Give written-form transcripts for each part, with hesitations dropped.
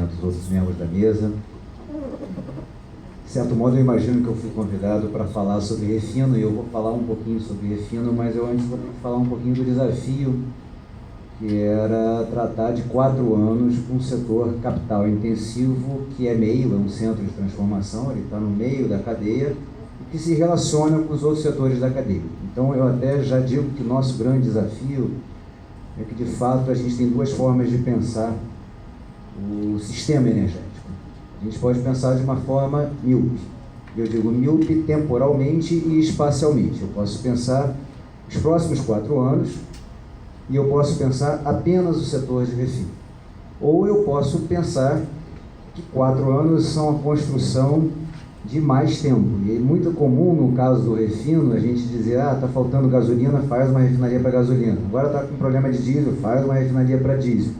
cumprimentos os outros membros da mesa. De certo modo, eu imagino que eu fui convidado para falar sobre refino, e eu vou falar um pouquinho sobre refino, mas eu antes vou ter que falar um pouquinho do desafio, que era tratar de 4 anos com um setor capital intensivo, que é meio, é um centro de transformação, ele está no meio da cadeia, e que se relaciona com os outros setores da cadeia. Então, eu até já digo que o nosso grande desafio é que, de fato, a gente tem 2 formas de pensar o sistema energético. A gente pode pensar de uma forma míope. Eu digo míope temporalmente e espacialmente. Eu posso pensar os próximos 4 anos e eu posso pensar apenas o setor de refino. Ou eu posso pensar que 4 anos são a construção de mais tempo. E é muito comum, no caso do refino, a gente dizer, está faltando gasolina, faz uma refinaria para gasolina. Agora está com problema de diesel, faz uma refinaria para diesel.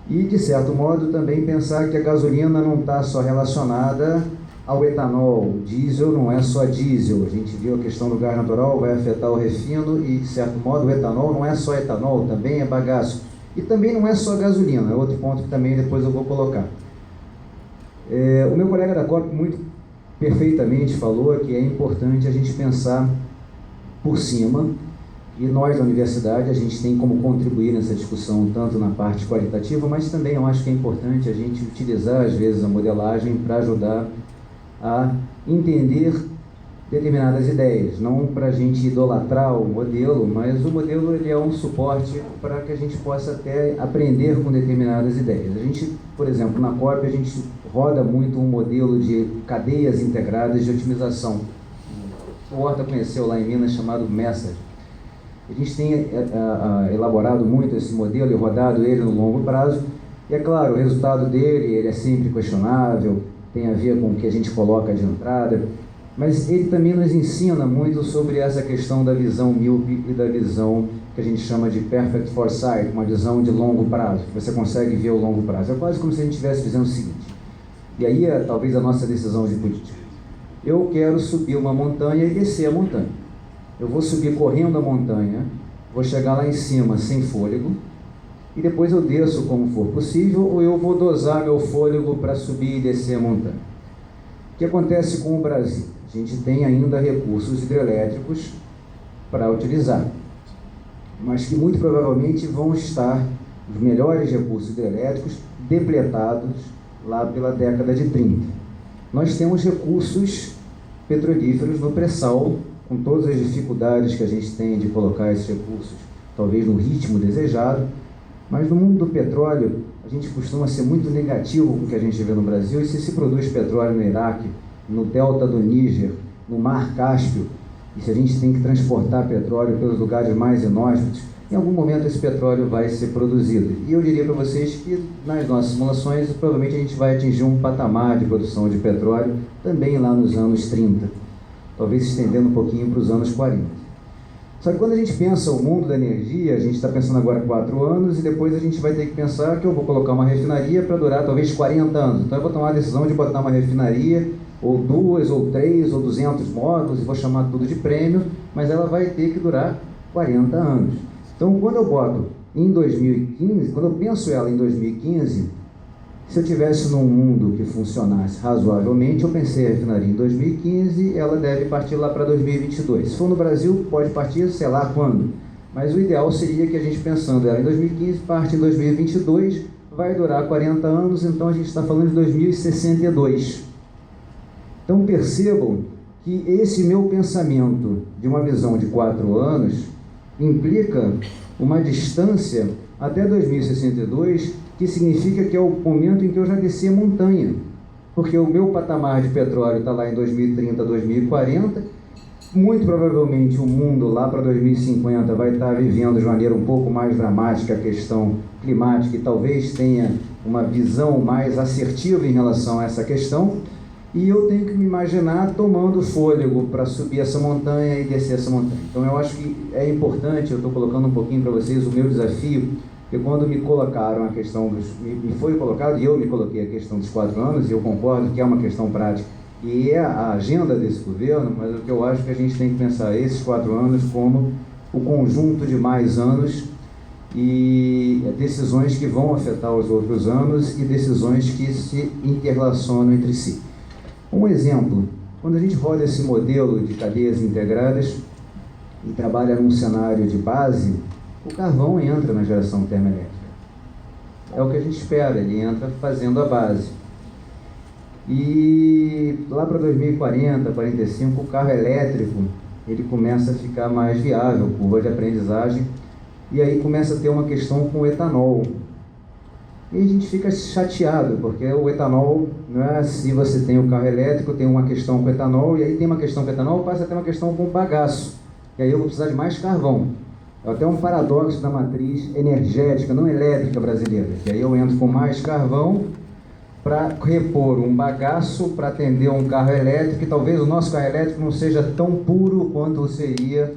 E, de certo modo, também pensar que a gasolina não está só relacionada ao etanol. O diesel não é só diesel. A gente viu a questão do gás natural, vai afetar o refino e, de certo modo, o etanol não é só etanol, também é bagaço. E também não é só gasolina, é outro ponto que também depois eu vou colocar. O meu colega da COP muito perfeitamente falou que é importante a gente pensar por cima. E nós, da universidade, a gente tem como contribuir nessa discussão, tanto na parte qualitativa, mas também eu acho que é importante a gente utilizar, às vezes, a modelagem para ajudar a entender determinadas ideias. Não para a gente idolatrar o modelo, mas o modelo ele é um suporte para que a gente possa até aprender com determinadas ideias. A gente, por exemplo, na COP, a gente roda muito um modelo de cadeias integradas de otimização. O Horta conheceu lá em Minas, chamado Message. A gente tem elaborado muito esse modelo e rodado ele no longo prazo. E é claro, o resultado dele ele é sempre questionável, tem a ver com o que a gente coloca de entrada, mas ele também nos ensina muito sobre essa questão da visão míope e da visão que a gente chama de perfect foresight, uma visão de longo prazo, que você consegue ver o longo prazo. É quase como se a gente estivesse dizendo o seguinte, e aí é talvez a nossa decisão de política. Eu quero subir uma montanha e descer a montanha. Eu vou subir correndo a montanha, vou chegar lá em cima sem fôlego, e depois eu desço como for possível, ou eu vou dosar meu fôlego para subir e descer a montanha. O que acontece com o Brasil? A gente tem ainda recursos hidrelétricos para utilizar, mas que muito provavelmente vão estar, os melhores recursos hidrelétricos, depletados lá pela década de 30. Nós temos recursos petrolíferos no pré-sal, com todas as dificuldades que a gente tem de colocar esses recursos, talvez no ritmo desejado, mas no mundo do petróleo, a gente costuma ser muito negativo com o que a gente vê no Brasil, e se produz petróleo no Iraque, no delta do Níger, no Mar Cáspio, e se a gente tem que transportar petróleo pelos lugares mais inóspitos, em algum momento esse petróleo vai ser produzido. E eu diria para vocês que nas nossas simulações, provavelmente a gente vai atingir um patamar de produção de petróleo também lá nos anos 30. Talvez se estendendo um pouquinho para os anos 40. Só que quando a gente pensa o mundo da energia, a gente está pensando agora 4 anos e depois a gente vai ter que pensar que eu vou colocar uma refinaria para durar talvez 40 anos. Então eu vou tomar a decisão de botar uma refinaria, ou 2, ou 3, ou 200 módulos, e vou chamar tudo de prêmio, mas ela vai ter que durar 40 anos. Então quando eu boto em 2015, quando eu penso ela em 2015, se eu tivesse num mundo que funcionasse razoavelmente, eu pensei a refinaria em 2015, ela deve partir lá para 2022. Se for no Brasil, pode partir, sei lá quando. Mas o ideal seria que a gente, pensando ela em 2015, parte em 2022, vai durar 40 anos, então a gente está falando de 2062. Então percebam que esse meu pensamento de uma visão de 4 anos implica uma distância até 2062, que significa que é o momento em que eu já desci a montanha, porque o meu patamar de petróleo está lá em 2030, 2040, muito provavelmente o mundo lá para 2050 vai estar vivendo de maneira um pouco mais dramática a questão climática e talvez tenha uma visão mais assertiva em relação a essa questão, e eu tenho que me imaginar tomando fôlego para subir essa montanha e descer essa montanha. Então eu acho que é importante, eu estou colocando um pouquinho para vocês o meu desafio, porque quando me colocaram a questão me foi colocado, e eu me coloquei a questão dos 4 anos, e eu concordo que é uma questão prática, e é a agenda desse governo, mas o que eu acho que a gente tem que pensar esses 4 anos como o conjunto de mais anos e decisões que vão afetar os outros anos e decisões que se interrelacionam entre si. Um exemplo, quando a gente roda esse modelo de cadeias integradas e trabalha num cenário de base, o carvão entra na geração termoelétrica. É o que a gente espera, ele entra fazendo a base. E lá para 2040, 45, o carro elétrico ele começa a ficar mais viável, curva de aprendizagem, e aí começa a ter uma questão com o etanol. E a gente fica chateado, porque o etanol, não é, se você tem o carro elétrico, tem uma questão com o etanol, e aí tem uma questão com o etanol, passa a ter uma questão com o bagaço. E aí eu vou precisar de mais carvão. É até um paradoxo da matriz energética, não elétrica brasileira, que aí eu entro com mais carvão para repor um bagaço para atender um carro elétrico, e talvez o nosso carro elétrico não seja tão puro quanto seria,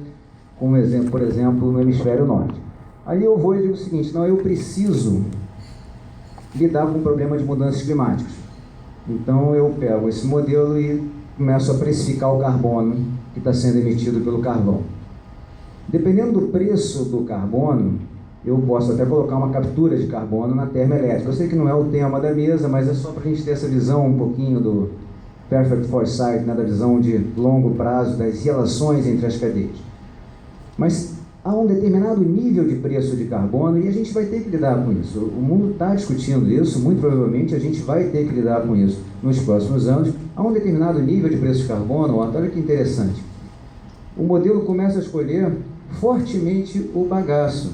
como exemplo, por exemplo, no hemisfério norte. Aí eu vou e digo o seguinte, não, eu preciso lidar com o problema de mudanças climáticas. Então eu pego esse modelo e começo a precificar o carbono que está sendo emitido pelo carvão. Dependendo do preço do carbono, eu posso até colocar uma captura de carbono na termoelétrica. Eu sei que não é o tema da mesa, mas é só para a gente ter essa visão um pouquinho do perfect foresight, né, da visão de longo prazo, das relações entre as cadeias. Mas há um determinado nível de preço de carbono e a gente vai ter que lidar com isso. O mundo está discutindo isso, muito provavelmente a gente vai ter que lidar com isso nos próximos anos. Há um determinado nível de preço de carbono, olha que interessante. O modelo começa a escolher fortemente o bagaço,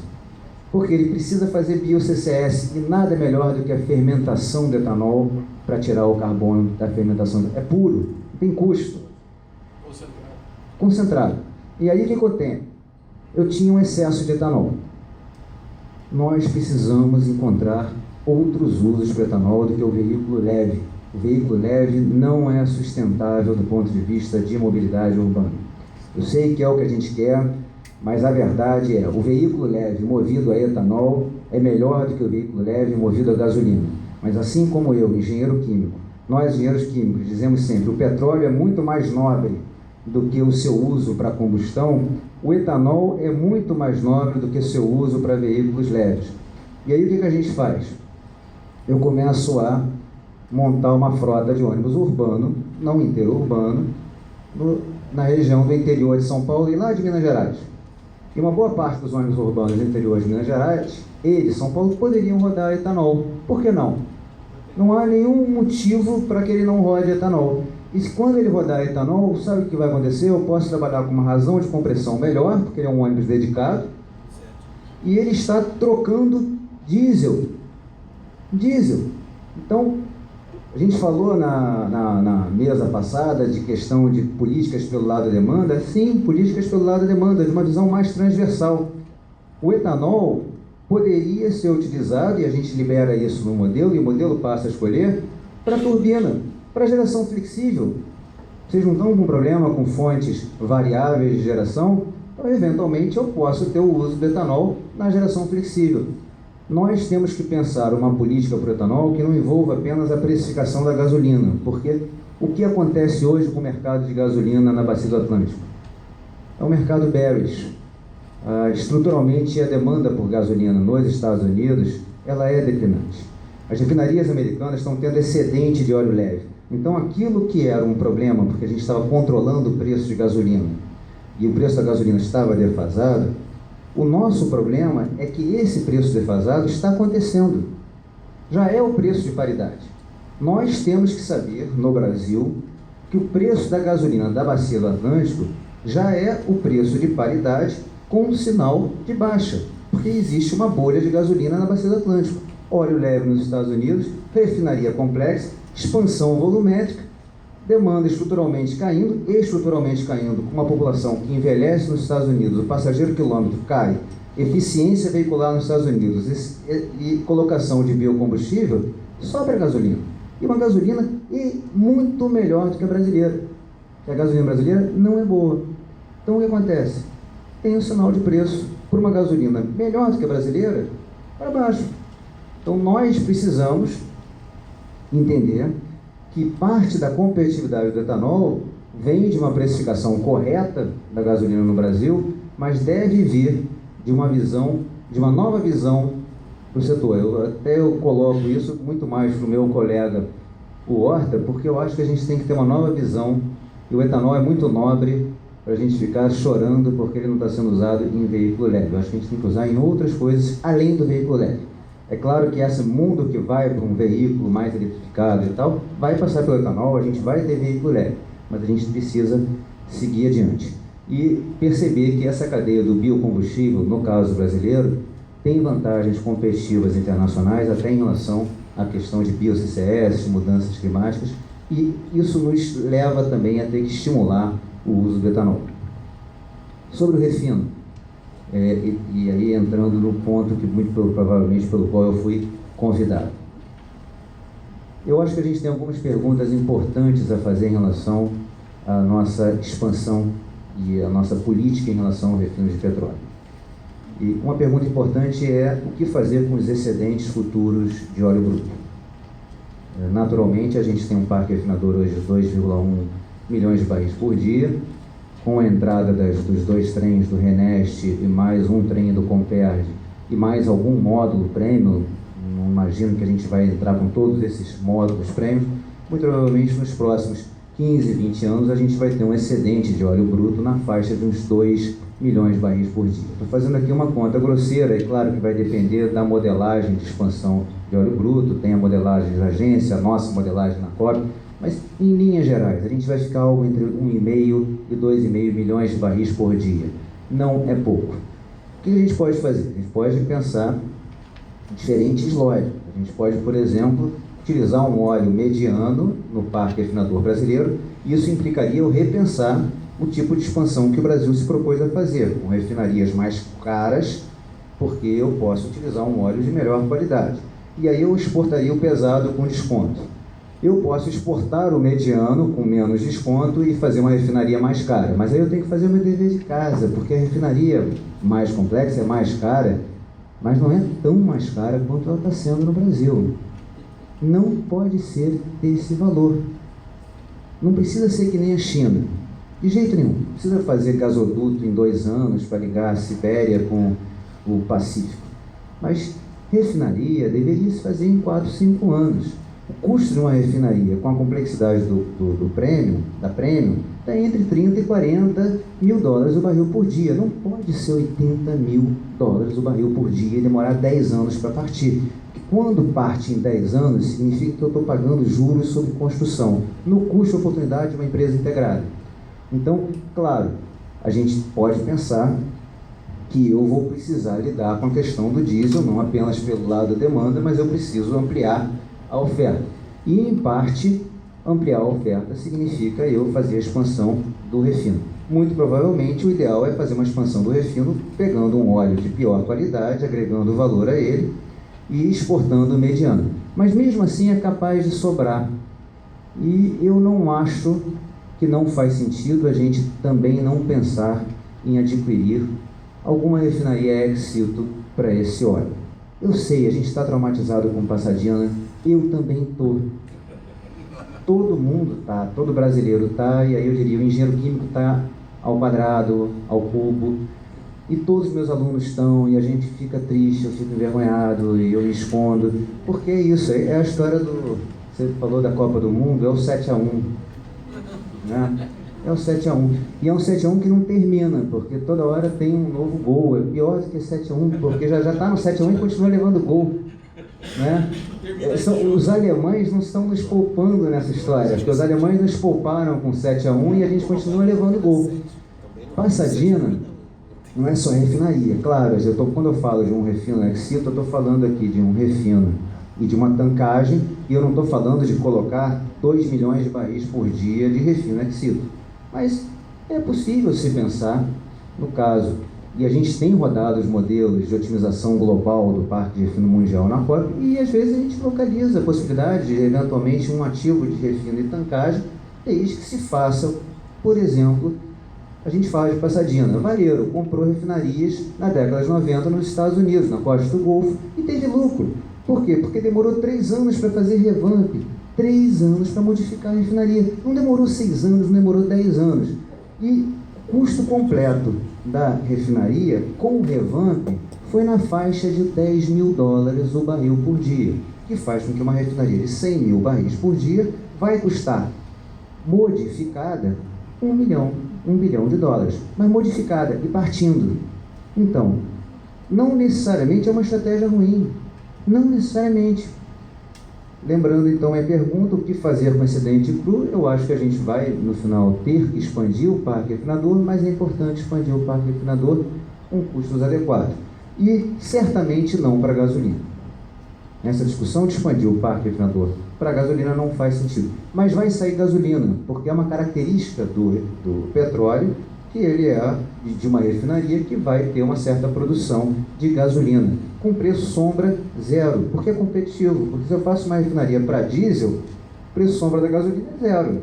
porque ele precisa fazer bio-CCS e nada é melhor do que a fermentação do etanol para tirar o carbono da fermentação. É puro, não tem custo. Concentrado. E aí o que eu tenho? Eu tinha um excesso de etanol. Nós precisamos encontrar outros usos para o etanol do que o veículo leve. O veículo leve não é sustentável do ponto de vista de mobilidade urbana. Eu sei que é o que a gente quer, mas a verdade é, o veículo leve movido a etanol é melhor do que o veículo leve movido a gasolina. Mas assim como eu, engenheiro químico, nós engenheiros químicos dizemos sempre, o petróleo é muito mais nobre do que o seu uso para combustão, o etanol é muito mais nobre do que o seu uso para veículos leves. E aí o que a gente faz? Eu começo a montar uma frota de ônibus urbano, não interurbano, na região do interior de São Paulo e lá de Minas Gerais. E uma boa parte dos ônibus urbanos do interior de Minas Gerais e de São Paulo poderiam rodar etanol. Por que não? Não há nenhum motivo para que ele não rode etanol. E quando ele rodar etanol, sabe o que vai acontecer? Eu posso trabalhar com uma razão de compressão melhor, porque ele é um ônibus dedicado, e ele está trocando diesel. Então, a gente falou na mesa passada de questão de políticas pelo lado da demanda. Sim, políticas pelo lado da demanda, de uma visão mais transversal. O etanol poderia ser utilizado, e a gente libera isso no modelo, e o modelo passa a escolher, para turbina, para geração flexível. Vocês não estão com problema com fontes variáveis de geração? Então, eventualmente, eu posso ter o uso do etanol na geração flexível. Nós temos que pensar uma política para o etanol que não envolva apenas a precificação da gasolina, porque o que acontece hoje com o mercado de gasolina na Bacia do Atlântico? É um mercado bearish. Estruturalmente, a demanda por gasolina nos Estados Unidos ela é declinante. As refinarias americanas estão tendo excedente de óleo leve. Então, aquilo que era um problema, porque a gente estava controlando o preço de gasolina e o preço da gasolina estava defasado, o nosso problema é que esse preço defasado está acontecendo. Já é o preço de paridade. Nós temos que saber, no Brasil, que o preço da gasolina da Bacia do Atlântico já é o preço de paridade com um sinal de baixa, porque existe uma bolha de gasolina na Bacia do Atlântico. Óleo leve nos Estados Unidos, refinaria complexa, expansão volumétrica, demanda estruturalmente caindo, com uma população que envelhece nos Estados Unidos, o passageiro quilômetro cai, eficiência veicular nos Estados Unidos e colocação de biocombustível, sobra gasolina. E uma gasolina muito melhor do que a brasileira. Que a gasolina brasileira não é boa. Então o que acontece? Tem um sinal de preço por uma gasolina melhor do que a brasileira para baixo. Então nós precisamos entender que parte da competitividade do etanol vem de uma precificação correta da gasolina no Brasil, mas deve vir de uma visão de uma nova visão para o setor. Eu coloco isso muito mais para o meu colega, o Horta, porque eu acho que a gente tem que ter uma nova visão, e o etanol é muito nobre para a gente ficar chorando porque ele não está sendo usado em veículo leve. Eu acho que a gente tem que usar em outras coisas além do veículo leve. É claro que esse mundo que vai para um veículo mais eletrificado e tal, vai passar pelo etanol, a gente vai ter veículo leve, mas a gente precisa seguir adiante. E perceber que essa cadeia do biocombustível, no caso brasileiro, tem vantagens competitivas internacionais, até em relação à questão de bio-CCS, de mudanças climáticas, e isso nos leva também a ter que estimular o uso do etanol. Sobre o refino, e aí entrando no ponto que muito provavelmente pelo qual eu fui convidado. Eu acho que a gente tem algumas perguntas importantes a fazer em relação à nossa expansão e à nossa política em relação ao refino de petróleo. E uma pergunta importante é o que fazer com os excedentes futuros de óleo bruto. Naturalmente, a gente tem um parque refinador hoje de 2,1 milhões de barris por dia, com a entrada dos 2 trens do Renest e mais um trem do Comperj e mais algum módulo premium. Não imagino que a gente vai entrar com todos esses módulos premium. Muito provavelmente nos próximos 15, 20 anos a gente vai ter um excedente de óleo bruto na faixa de uns 2 milhões de barris por dia. Estou fazendo aqui uma conta grosseira, e claro que vai depender da modelagem de expansão de óleo bruto, tem a modelagem da agência, a nossa modelagem na COP, mas em linhas gerais, a gente vai ficar algo entre 1,5 e 2,5 milhões de barris por dia. Não é pouco. O que a gente pode fazer? A gente pode pensar em diferentes lógicas. A gente pode, por exemplo, utilizar um óleo mediano no parque refinador brasileiro, e isso implicaria eu repensar o tipo de expansão que o Brasil se propôs a fazer, com refinarias mais caras, porque eu posso utilizar um óleo de melhor qualidade. E aí eu exportaria o pesado com desconto. Eu posso exportar o mediano com menos desconto e fazer uma refinaria mais cara, mas aí eu tenho que fazer o meu dever de casa, porque a refinaria mais complexa é mais cara, mas não é tão mais cara quanto ela está sendo no Brasil. Não pode ser desse valor. Não precisa ser que nem a China. De jeito nenhum. Não precisa fazer gasoduto em 2 anos para ligar a Sibéria com o Pacífico. Mas refinaria deveria se fazer em 4, 5 anos. O custo de uma refinaria com a complexidade da Premium, está entre 30 e 40 mil dólares o barril por dia. Não pode ser 80 mil dólares o barril por dia e demorar 10 anos para partir. Quando parte em 10 anos, significa que eu estou pagando juros sobre construção, no custo de oportunidade de uma empresa integrada. Então, claro, a gente pode pensar que eu vou precisar lidar com a questão do diesel, não apenas pelo lado da demanda, mas eu preciso ampliar a oferta. E, em parte, ampliar a oferta significa eu fazer a expansão do refino. Muito provavelmente, o ideal é fazer uma expansão do refino pegando um óleo de pior qualidade, agregando valor a ele, e exportando o mediano. Mas mesmo assim é capaz de sobrar. E eu não acho que não faz sentido a gente também não pensar em adquirir alguma refinaria ex-situ para esse óleo. Eu sei, a gente está traumatizado com Pasadena, eu também estou. Todo mundo está, todo brasileiro está, e aí eu diria, o engenheiro químico está ao quadrado, ao cubo, e todos os meus alunos estão, e a gente fica triste, eu fico envergonhado, e eu me escondo, porque é isso, é a história do... Você falou da Copa do Mundo, é o 7-1, né? É o 7-1, e é um 7-1 que não termina, porque toda hora tem um novo gol, é pior do que 7-1, porque já está no 7-1 e continua levando gol, né? Os alemães não estão nos poupando nessa história, porque os alemães nos pouparam com 7-1 e a gente continua levando gol. Pasadena não é só refinaria, claro, quando eu falo de um refino ex-situ, eu estou falando aqui de um refino e de uma tancagem, e eu não estou falando de colocar 2 milhões de barris por dia de refino ex-situ. Mas é possível se pensar no caso, e a gente tem rodado os modelos de otimização global do Parque de Refino Mundial na COP, e às vezes a gente localiza a possibilidade de, eventualmente, um ativo de refino e tancagem, desde que se faça, por exemplo, a gente fala de Pasadena. Valeiro comprou refinarias na década de 90 nos Estados Unidos, na costa do Golfo, e teve lucro. Por quê? Porque demorou 3 anos para fazer revamp, 3 anos para modificar a refinaria. Não demorou 6 anos, não demorou 10 anos. E o custo completo da refinaria, com o revamp, foi na faixa de 10 mil dólares o barril por dia, que faz com que uma refinaria de 100 mil barris por dia vai custar, modificada, 1 bilhão de dólares, mas modificada e partindo. Então, não necessariamente é uma estratégia ruim, não necessariamente. Lembrando então a pergunta, o que fazer com excedente cru? Eu acho que a gente vai, no final, ter que expandir o parque refinador, mas é importante expandir o parque refinador com custos adequados. E certamente não para a gasolina. Essa discussão de expandir o parque refinador para a gasolina não faz sentido. Mas vai sair gasolina, porque é uma característica do petróleo, que ele é de uma refinaria que vai ter uma certa produção de gasolina, com preço sombra zero, porque é competitivo. Porque se eu faço uma refinaria para diesel, o preço sombra da gasolina é zero.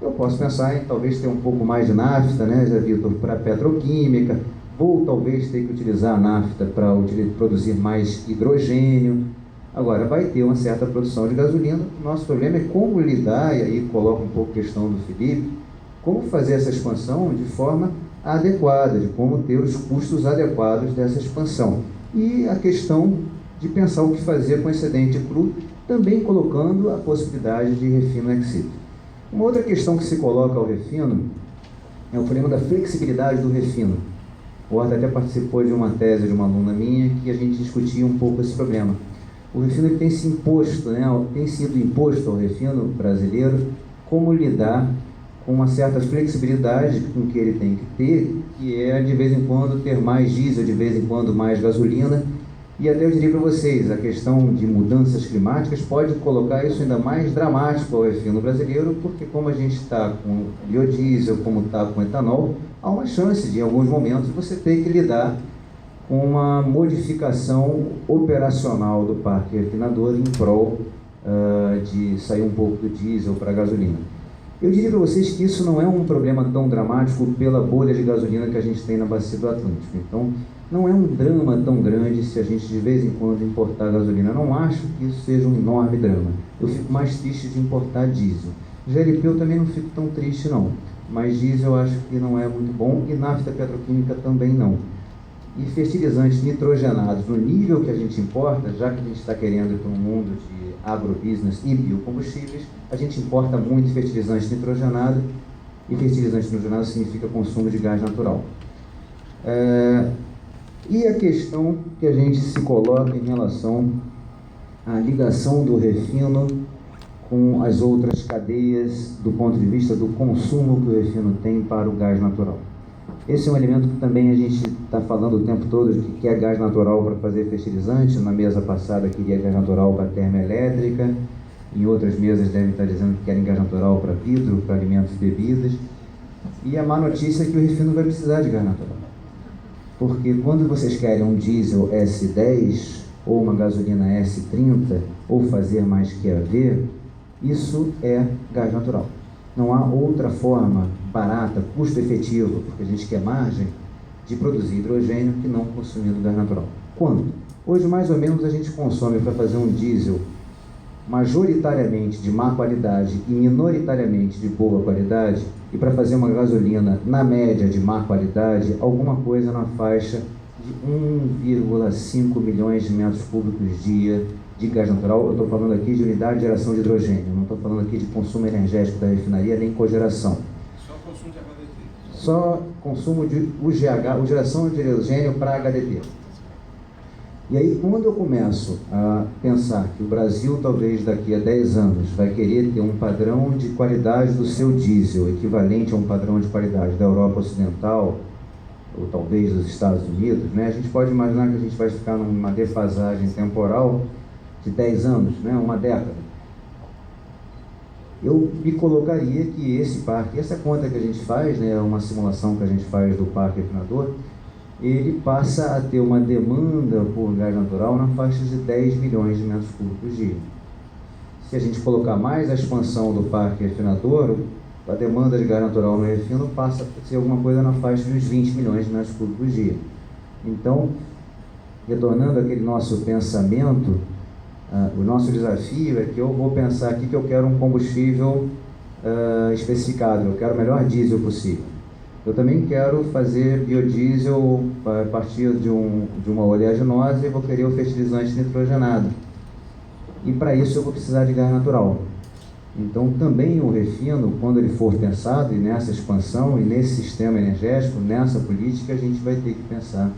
Eu posso pensar em talvez ter um pouco mais de nafta, né, Zé Vitor, para petroquímica, ou talvez ter que utilizar a nafta para produzir mais hidrogênio. Agora, vai ter uma certa produção de gasolina. Nosso problema é como lidar, e aí coloca um pouco a questão do Felipe, como fazer essa expansão de forma adequada, de como ter os custos adequados dessa expansão. E a questão de pensar o que fazer com excedente cru, também colocando a possibilidade de refino exit. Uma outra questão que se coloca ao refino é o problema da flexibilidade do refino. O Horta até participou de uma tese de uma aluna minha que a gente discutia um pouco esse problema. O refino ele tem se imposto, né, tem sido imposto ao refino brasileiro como lidar com uma certa flexibilidade com que ele tem que ter, que é de vez em quando ter mais diesel, de vez em quando mais gasolina. E até eu diria para vocês, a questão de mudanças climáticas pode colocar isso ainda mais dramático ao refino brasileiro, porque como a gente está com biodiesel, como está com etanol, há uma chance de, em alguns momentos, você ter que lidar com uma modificação operacional do parque refinador em prol de sair um pouco do diesel para a gasolina. Eu diria para vocês que isso não é um problema tão dramático pela bolha de gasolina que a gente tem na bacia do Atlântico. Então, não é um drama tão grande se a gente de vez em quando importar gasolina. Eu não acho que isso seja um enorme drama. Eu fico mais triste de importar diesel. GLP eu também não fico tão triste não, mas diesel eu acho que não é muito bom e nafta petroquímica também não. E fertilizantes nitrogenados no nível que a gente importa, já que a gente está querendo ir para um mundo de agrobusiness e biocombustíveis, a gente importa muito fertilizante nitrogenado, e fertilizante nitrogenado significa consumo de gás natural. E a questão que a gente se coloca em relação à ligação do refino com as outras cadeias do ponto de vista do consumo que o refino tem para o gás natural. Esse é um elemento que também a gente está falando o tempo todo, de que quer gás natural para fazer fertilizante. Na mesa passada queria gás natural para termoelétrica, em outras mesas devem estar dizendo que querem gás natural para vidro, para alimentos e bebidas. E a má notícia é que o refino vai precisar de gás natural. Porque quando vocês querem um diesel S10 ou uma gasolina S30, ou fazer mais QAV, isso é gás natural. Não há outra forma barata, custo-efetivo, porque a gente quer margem, de produzir hidrogênio que não consumindo gás natural. Quanto? Hoje, mais ou menos, a gente consome para fazer um diesel majoritariamente de má qualidade e minoritariamente de boa qualidade, e para fazer uma gasolina, na média, de má qualidade, alguma coisa na faixa de 1,5 milhões de metros cúbicos dia de gás natural. Eu estou falando aqui de unidade de geração de hidrogênio, não estou falando aqui de consumo energético da refinaria, nem cogeração. Só consumo de HDP. Só consumo de UGH, geração de hidrogênio para HDP. E aí, quando eu começo a pensar que o Brasil, talvez daqui a 10 anos, vai querer ter um padrão de qualidade do seu diesel, equivalente a um padrão de qualidade da Europa Ocidental, ou talvez dos Estados Unidos, né? A gente pode imaginar que a gente vai ficar numa defasagem temporal de 10 anos, né? Uma década. Eu me colocaria que esse parque, essa conta que a gente faz, né, uma simulação que a gente faz do parque refinador, ele passa a ter uma demanda por gás natural na faixa de 10 milhões de metros cúbicos dia. Se a gente colocar mais a expansão do parque refinador, a demanda de gás natural no refino passa a ser alguma coisa na faixa de uns 20 milhões de metros cúbicos dia. Então, retornando àquele nosso pensamento, o nosso desafio é que eu vou pensar aqui que eu quero um combustível especificado, eu quero o melhor diesel possível. Eu também quero fazer biodiesel a partir de uma oleaginosa e vou querer o fertilizante nitrogenado. E para isso eu vou precisar de gás natural. Então também o refino, quando ele for pensado, e nessa expansão, e nesse sistema energético, nessa política, a gente vai ter que pensar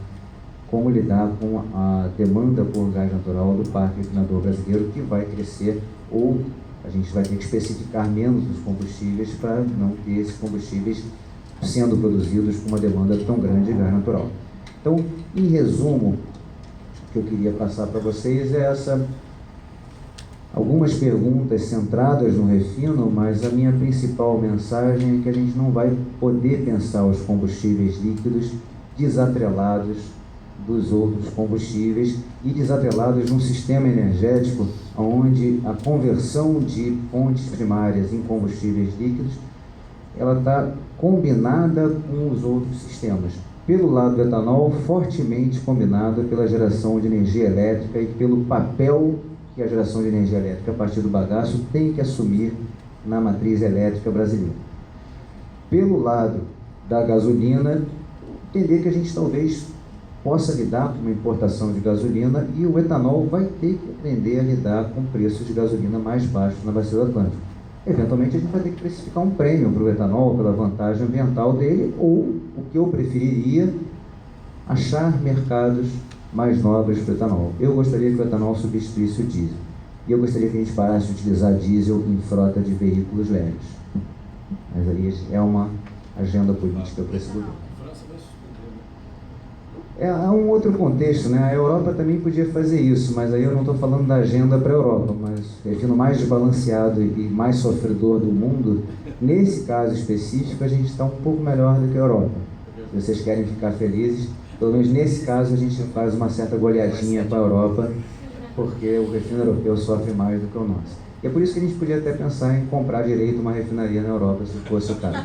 como lidar com a demanda por gás natural do parque refinador brasileiro, que vai crescer, ou a gente vai ter que especificar menos os combustíveis para não ter esses combustíveis sendo produzidos com uma demanda tão grande de gás natural. Então, em resumo, o que eu queria passar para vocês é algumas perguntas centradas no refino, mas a minha principal mensagem é que a gente não vai poder pensar os combustíveis líquidos desatrelados dos outros combustíveis e desatrelados num sistema energético onde a conversão de fontes primárias em combustíveis líquidos ela está combinada com os outros sistemas. Pelo lado do etanol, fortemente combinada pela geração de energia elétrica e pelo papel que a geração de energia elétrica a partir do bagaço tem que assumir na matriz elétrica brasileira. Pelo lado da gasolina, entender que a gente talvez possa lidar com uma importação de gasolina e o etanol vai ter que aprender a lidar com preços de gasolina mais baixos na Bacia do Atlântico. Eventualmente a gente vai ter que precificar um prêmio para o etanol pela vantagem ambiental dele, ou, o que eu preferiria, achar mercados mais nobres para o etanol. Eu gostaria que o etanol substituísse o diesel. E eu gostaria que a gente parasse de utilizar diesel em frota de veículos leves. Mas aí é uma agenda política para esse governo. É um outro contexto, né? A Europa também podia fazer isso, mas aí eu não estou falando da agenda para a Europa, mas refino mais desbalanceado e mais sofredor do mundo, nesse caso específico, a gente está um pouco melhor do que a Europa. Se vocês querem ficar felizes, pelo menos nesse caso a gente faz uma certa goleadinha para a Europa, porque o refino europeu sofre mais do que o nosso. E é por isso que a gente podia até pensar em comprar direito uma refinaria na Europa, se fosse o caso.